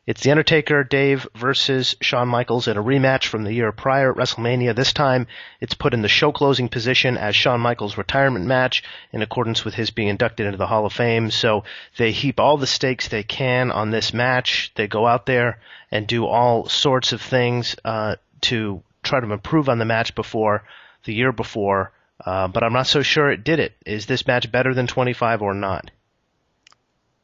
It's The Undertaker, Dave, versus Shawn Michaels in a rematch from the year prior at WrestleMania. This time, it's put in the show-closing position as Shawn Michaels' retirement match in accordance with his being inducted into the Hall of Fame. So they heap all the stakes they can on this match. They go out there and do all sorts of things to try to improve on the match before the year before. But I'm not so sure it did it. Is this match better than 25 or not?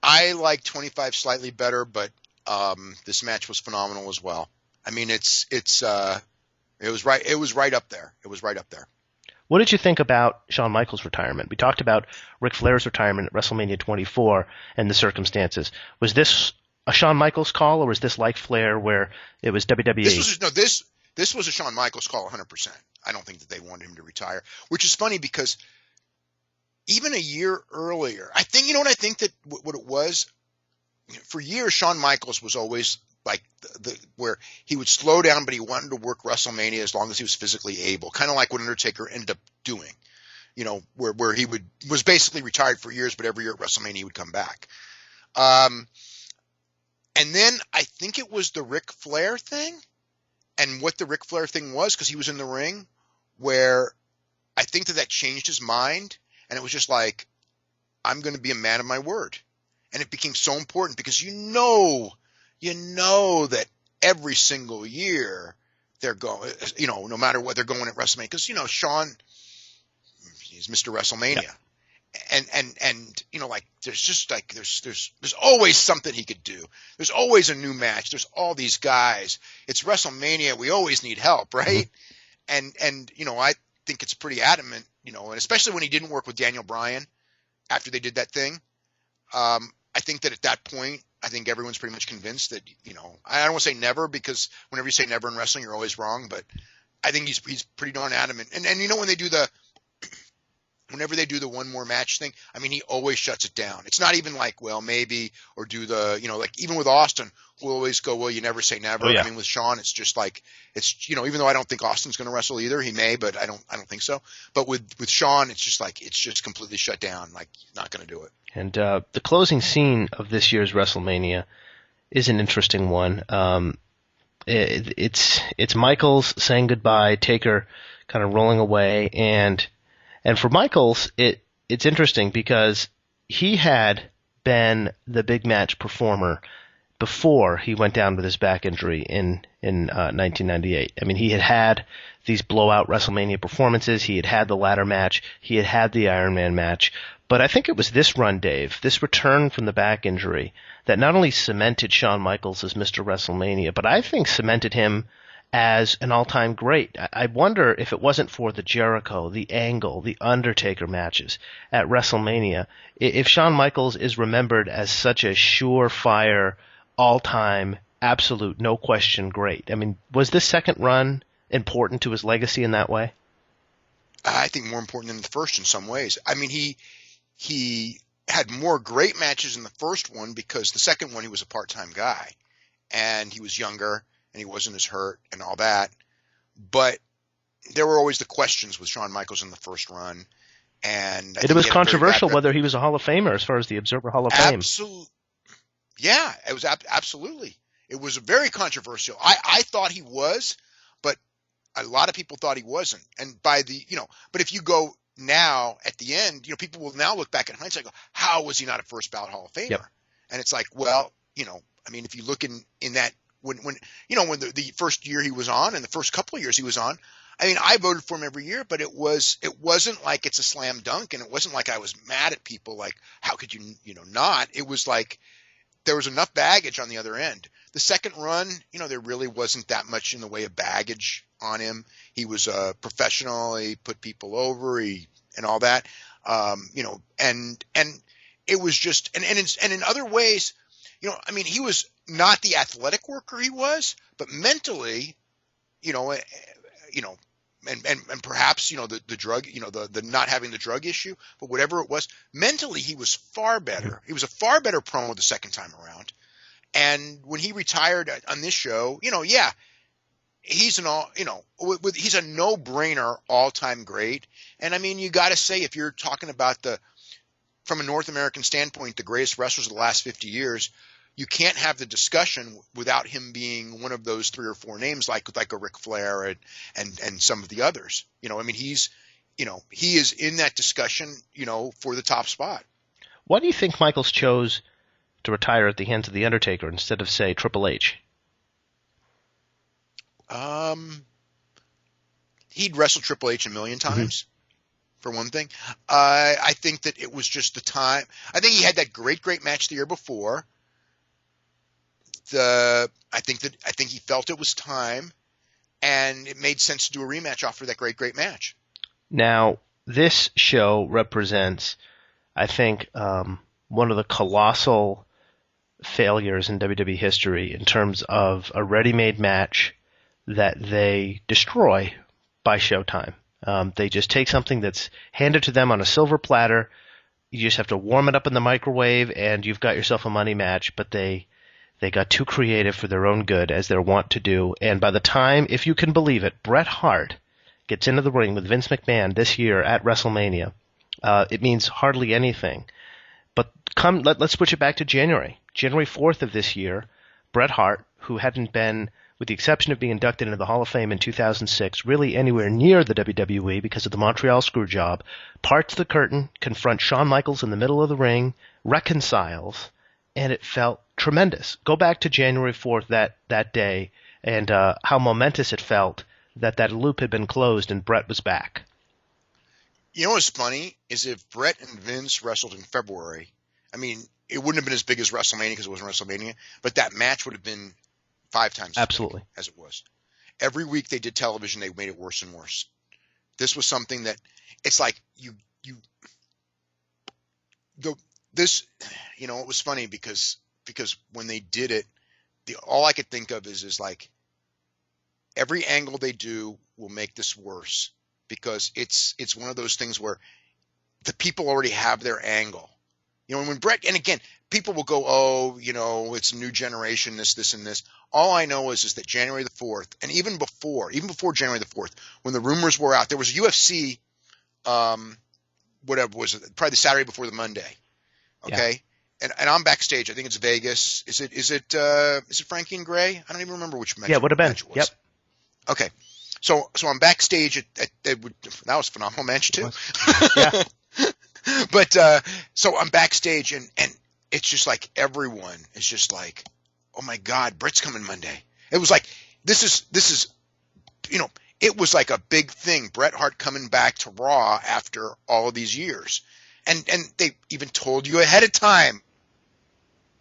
I like 25 slightly better, but this match was phenomenal as well. I mean, it was right up there. It was right up there. What did you think about Shawn Michaels' retirement? We talked about Ric Flair's retirement at WrestleMania 24 and the circumstances. Was this a Shawn Michaels call, or was this like Flair where it was WWE? This was a Shawn Michaels call 100%. I don't think that they wanted him to retire, which is funny because even a year earlier, I think, you know what I think that what it was? For years, Shawn Michaels was always like where he would slow down, but he wanted to work WrestleMania as long as he was physically able, kind of like what Undertaker ended up doing, you know, where he was basically retired for years, but every year at WrestleMania he would come back. And then I think it was the Ric Flair thing, and what the Ric Flair thing was, because he was in the ring, where I think that changed his mind, and it was just like, I'm going to be a man of my word. And it became so important because you know that every single year they're going, you know, no matter what they're going at WrestleMania, because, you know, Shawn, he's Mr. WrestleMania. Yeah. And, you know, like, there's just like, there's always something he could do. There's always a new match. There's all these guys. It's WrestleMania. We always need help, right? Mm-hmm. And, you know, I think it's pretty adamant, you know, and especially when he didn't work with Daniel Bryan after they did that thing. I think that at that point, I think everyone's pretty much convinced that, you know, I don't want to say never, because whenever you say never in wrestling, you're always wrong, but I think he's pretty darn adamant. And you know, whenever they do the one more match thing, I mean, he always shuts it down. It's not even like, well, maybe, or do the, you know, like even with Austin, we'll always go, well, you never say never. Oh, yeah. I mean, with Shawn, it's just like, it's, you know, even though I don't think Austin's going to wrestle either, he may, but I don't think so. But with Shawn, it's just like, it's just completely shut down. Like, he's not going to do it. And the closing scene of this year's WrestleMania is an interesting one. It's Michaels saying goodbye, Taker kind of rolling away, and for Michaels, it's interesting because he had been the big match performer before he went down with his back injury in 1998. I mean, he had these blowout WrestleMania performances. He had the ladder match. He had the Iron Man match. But I think it was this run, Dave, this return from the back injury, that not only cemented Shawn Michaels as Mr. WrestleMania, but I think cemented him as an all-time great. I wonder if it wasn't for the Jericho, the Angle, the Undertaker matches at WrestleMania, if Shawn Michaels is remembered as such a surefire, all-time, absolute, no question great. I mean, was this second run important to his legacy in that way? I think more important than the first in some ways. I mean, he had more great matches in the first one because the second one he was a part-time guy and he was younger and he wasn't as hurt and all that. But there were always the questions with Shawn Michaels in the first run. And it was controversial whether he was a Hall of Famer as far as the Observer Hall of Fame. Yeah, it was absolutely. It was very controversial. I thought he was, but a lot of people thought he wasn't. And but if you go now at the end, you know, people will now look back in hindsight and go, how was he not a first ballot Hall of Famer? Yep. And it's like, well, you know, I mean, if you look in that, when the first year he was on and the first couple of years he was on, I mean, I voted for him every year, but it wasn't like it's a slam dunk, and it wasn't like I was mad at people like, how could you not? It was like there was enough baggage on the other end. The second run, you know, there really wasn't that much in the way of baggage on him. He was a professional. He put people over, and all that, you know, and it was just, and in other ways, you know, I mean, he was not the athletic worker he was, but mentally, you know, and perhaps, you know, the drug, you know, the not having the drug issue, but whatever it was, mentally he was far better. He was a far better promo the second time around. And when he retired on this show, you know, yeah, he's he's a no-brainer all-time great. And I mean, you got to say, if you're talking about from a North American standpoint, the greatest wrestlers of the last 50 years, you can't have the discussion without him being one of those 3 or 4 names, like a Ric Flair and some of the others. I mean, he is in that discussion, for the top spot. Why do you think Michaels chose to retire at the hands of The Undertaker instead of, say, Triple H? He'd wrestled Triple H a million times, for one thing. I think that it was just the time. I think he had that great match the year before. I think he felt it was time, and it made sense to do a rematch after that great match. Now, this show represents, I think, one of the colossal failures in WWE history in terms of a ready-made match that they destroy by Showtime. They just take something that's handed to them on a silver platter. You just have to warm it up in the microwave, and you've got yourself a money match. But they got too creative for their own good, as they're wont to do. And by the time, if you can believe it, Bret Hart gets into the ring with Vince McMahon this year at WrestleMania, it means hardly anything. But let's switch it back to January. January 4th of this year, Bret Hart, who hadn't been, with the exception of being inducted into the Hall of Fame in 2006, really anywhere near the WWE because of the Montreal Screwjob, parts the curtain, confronts Shawn Michaels in the middle of the ring, reconciles, and it felt tremendous. Go back to January 4th, that day, and how momentous it felt that loop had been closed and Bret was back. You know what's funny is if Bret and Vince wrestled in February, I mean, it wouldn't have been as big as WrestleMania because it wasn't WrestleMania, but that match would have been 5 times as big as it was. Every week they did television, they made it worse and worse. This was something that it's like it was funny because when they did it, all I could think of is like every angle they do will make this worse because it's one of those things where the people already have their angle. When Bret, and again, people will go, oh, it's a new generation, this, and this. All I know is that January the 4th, and even before January the 4th, when the rumors were out, there was a UFC, whatever was it, probably the Saturday before the Monday. Okay. Yeah. And I'm backstage. I think it's Vegas. Is it Frankie and Gray? I don't even remember which match. Yeah, would have been. It was. Yep. Okay. So I'm backstage that was a phenomenal match too. Yeah. But so I'm backstage and it's just like everyone is just like, oh my God, Bret's coming Monday. It was like this is it was like a big thing. Bret Hart coming back to Raw after all of these years, and they even told you ahead of time.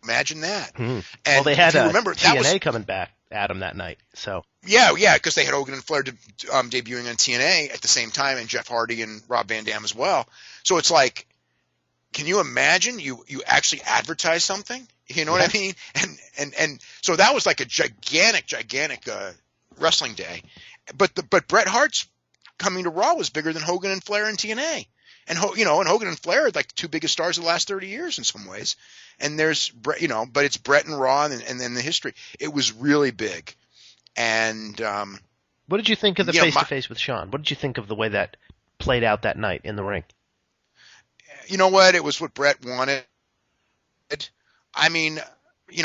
Imagine that. And well, they had remember, TNA coming back at him that night. So yeah, because they had Hogan and Flair debuting on TNA at the same time, and Jeff Hardy and Rob Van Dam as well. So it's like, can you imagine you actually advertise something? You know what I mean? And so that was like a gigantic wrestling day. But Bret Hart's coming to Raw was bigger than Hogan and Flair and TNA. And Hogan and Flair are like the 2 biggest stars of the last 30 years in some ways. And there's Bret, but it's Bret and Raw and then the history. It was really big. And what did you think of the face-to-face with Shawn? What did you think of the way that played out that night in the ring? You know what? It was what Bret wanted. I mean,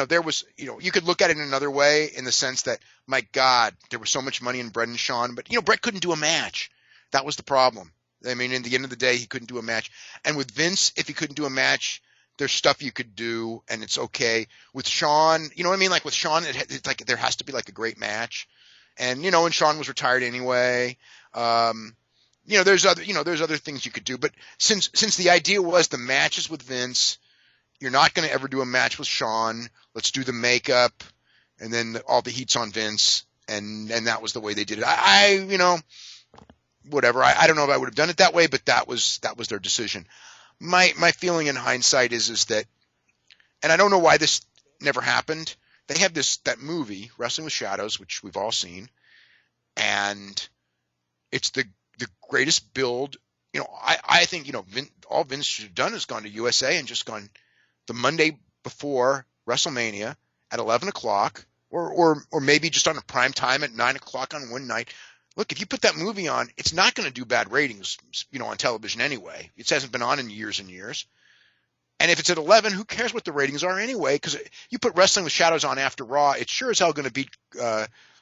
there was, you could look at it in another way in the sense that, my God, there was so much money in Bret and Shawn, but Bret couldn't do a match. That was the problem. I mean, in the end of the day, he couldn't do a match. And with Vince, if he couldn't do a match, there's stuff you could do, and it's okay. With Shawn, you know what I mean? Like with Shawn, it's like there has to be like a great match. And and Shawn was retired anyway. There's other things you could do. But since the idea was the matches with Vince, you're not going to ever do a match with Shawn. Let's do the makeup, and then all the heat's on Vince, and that was the way they did it. Whatever. I don't know if I would have done it that way, but that was their decision. My feeling in hindsight is that, and I don't know why this never happened. They have that movie, Wrestling with Shadows, which we've all seen, and it's the greatest build. I think all Vince should have done is gone to USA and just gone the Monday before WrestleMania at 11 o'clock, or maybe just on a prime time at 9 o'clock on one night. Look, if you put that movie on, it's not going to do bad ratings, on television anyway. It hasn't been on in years and years. And if it's at 11, who cares what the ratings are anyway? Because you put Wrestling with Shadows on after Raw, it's sure as hell going to beat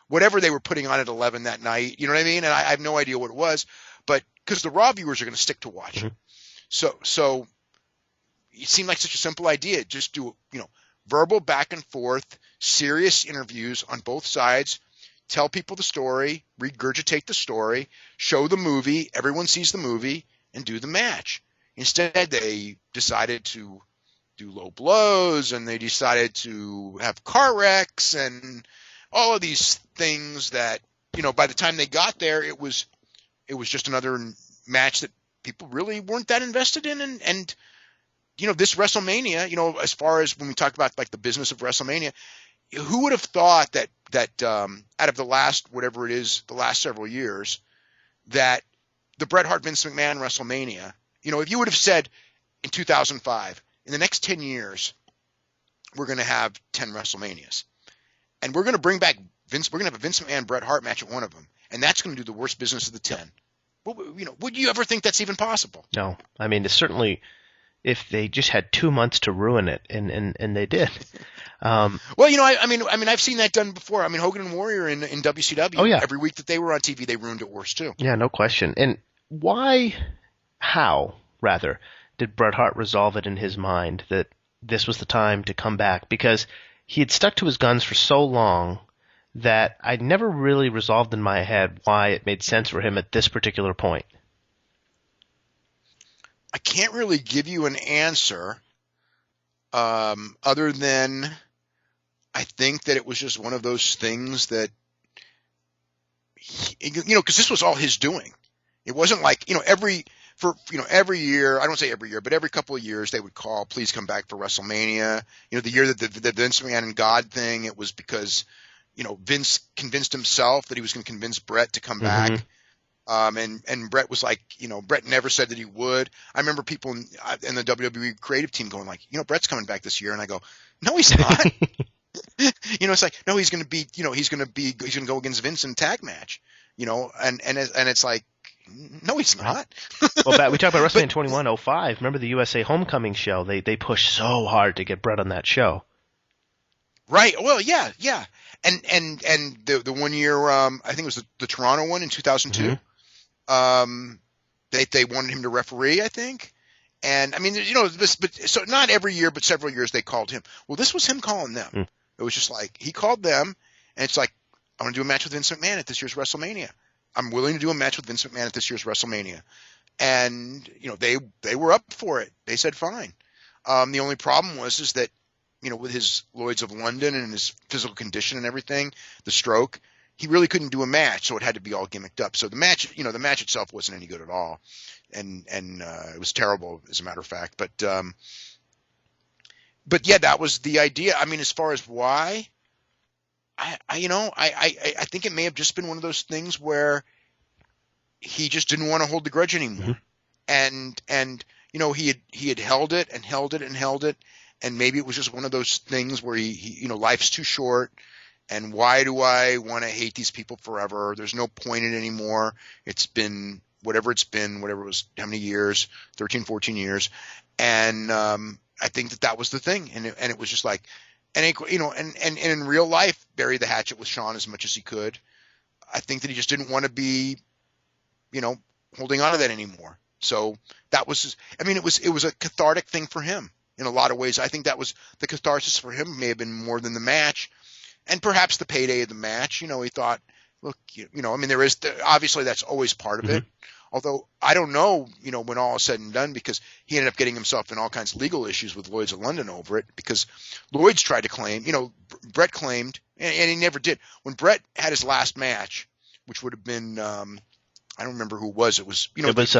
whatever they were putting on at 11 that night. You know what I mean? And I have no idea what it was, but because the Raw viewers are going to stick to watch. Mm-hmm. So it seemed like such a simple idea. Just do, verbal back and forth, serious interviews on both sides, tell people the story, regurgitate the story, show the movie, everyone sees the movie, and do the match. Instead, they decided to do low blows, and they decided to have car wrecks and all of these things that, by the time they got there, it was just another match that people really weren't that invested in. And this WrestleMania, as far as when we talk about like the business of WrestleMania, who would have thought that out of the last, whatever it is, the last several years, that the Bret Hart Vince McMahon WrestleMania, if you would have said in 2005, in the next 10 years, we're going to have 10 WrestleManias, and we're going to bring back Vince, we're going to have a Vince McMahon Bret Hart match at one of them, and that's going to do the worst business of the 10. Would you ever think that's even possible? No. I mean, it's certainly, if they just had 2 months to ruin it, and they did. Well, I've seen that done before. I mean, Hogan and Warrior in WCW. Oh, yeah. Every week that they were on TV, they ruined it worse too. Yeah, no question. And how, did Bret Hart resolve it in his mind that this was the time to come back? Because he had stuck to his guns for so long that I never really resolved in my head why it made sense for him at this particular point. I can't really give you an answer other than I think that it was just one of those things that, because this was all his doing. It wasn't like, every year, I don't say every year, but every couple of years they would call, please come back for WrestleMania. The year that the Vince McMahon and God thing, it was because, Vince convinced himself that he was going to convince Bret to come back. And Bret was like, Bret never said that he would. I remember people in the WWE creative team going like, Bret's coming back this year. And I go, no, he's not. It's like, no, he's going to be, he's going to go against Vince in a tag match, and it's like, no, he's not. Well, we talked about WrestleMania 2105. Remember the USA Homecoming show? They pushed so hard to get Bret on that show. Right. Well, yeah. And the 1 year, I think it was the Toronto one in 2002. They wanted him to referee, I think. And I mean, so not every year, but several years they called him. Well, this was him calling them. It was just like, he called them, and it's like, I want to do a match with Vince McMahon at this year's WrestleMania. I'm willing to do a match with Vince McMahon at this year's WrestleMania. And, they were up for it. They said fine. The only problem is that, with his Lloyds of London and his physical condition and everything, the stroke, he really couldn't do a match, so it had to be all gimmicked up. So the match itself wasn't any good at all. And it was terrible, as a matter of fact. But yeah, that was the idea. I mean, as far as why, I think it may have just been one of those things where he just didn't want to hold the grudge anymore. And he had held it and held it and held it. And maybe it was just one of those things where he life's too short. And why do I want to hate these people forever? There's no point in it anymore. It's been whatever it was, how many years, 13, 14 years. And I think that was the thing. And it was just like, and in real life, bury the hatchet with Shawn as much as he could. I think that he just didn't want to be, holding on to that anymore. So that was, it was a cathartic thing for him in a lot of ways. I think that was the catharsis for him, may have been more than the match. And perhaps the payday of the match, he thought, look, there is, obviously that's always part of it. Although I don't know, when all is said and done, because he ended up getting himself in all kinds of legal issues with Lloyds of London over it, because Lloyds tried to claim, Bret claimed, and he never did. When Bret had his last match, which would have been, I don't remember who it was. It was, it was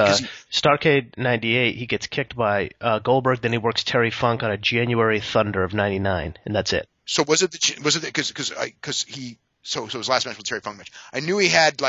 Starrcade 98. He gets kicked by Goldberg, then he works Terry Funk on a January Thunder of 99, and that's it. So was it because his last match was Terry Funk match. I knew he had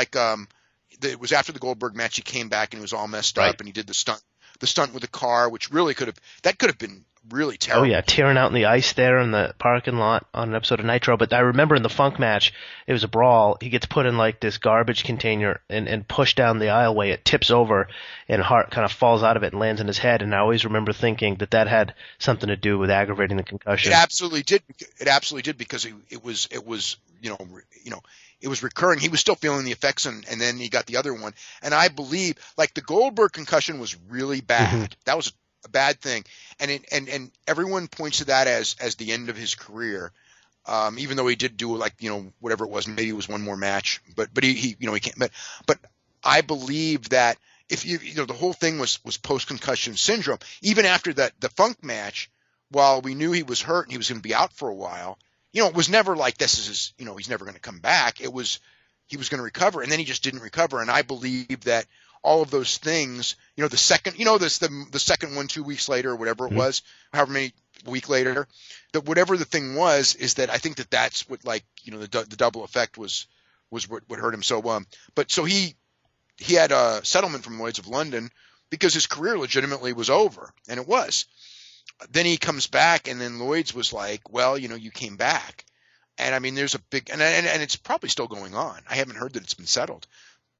it was after the Goldberg match. He came back and he was all messed up, and he did the stunt with the car, which really could have been really Oh yeah, terrible. tearing out in the ice there in the parking lot on an episode of Nitro. But I remember in the Funk match, it was a brawl. He gets put in like this garbage container and pushed down the aisleway. It tips over, and Hart kind of falls out of it and lands in his head. And I always remember thinking that that had something to do with aggravating the It concussion. absolutely did. It absolutely did because it was it was recurring. He was still feeling the effects, and then he got the other one. And I believe like the Goldberg concussion was really Hmm. bad. That was a bad thing, and everyone points to that as the end of his career. Even though he did do like whatever it was, maybe it was one more match, but he he can't. But I believe that if the whole thing was post concussion syndrome. Even after the Funk match, while we knew he was hurt and he was going to be out for a while, it was never like this is his, he's never going to come back. It was he was going to recover, and then he just didn't recover. And I believe that all of those things, the second, the second one 2 weeks later or whatever it Hmm. was, however many week later, that whatever the thing was, is that I think that that's what like the double effect was what hurt him so. But so he had a settlement from Lloyd's of London because his career legitimately was over, and it was. Then he comes back, and then Lloyd's was like, well, you came back. And I mean, there's a big, and it's probably still going on. I haven't heard that it's been settled,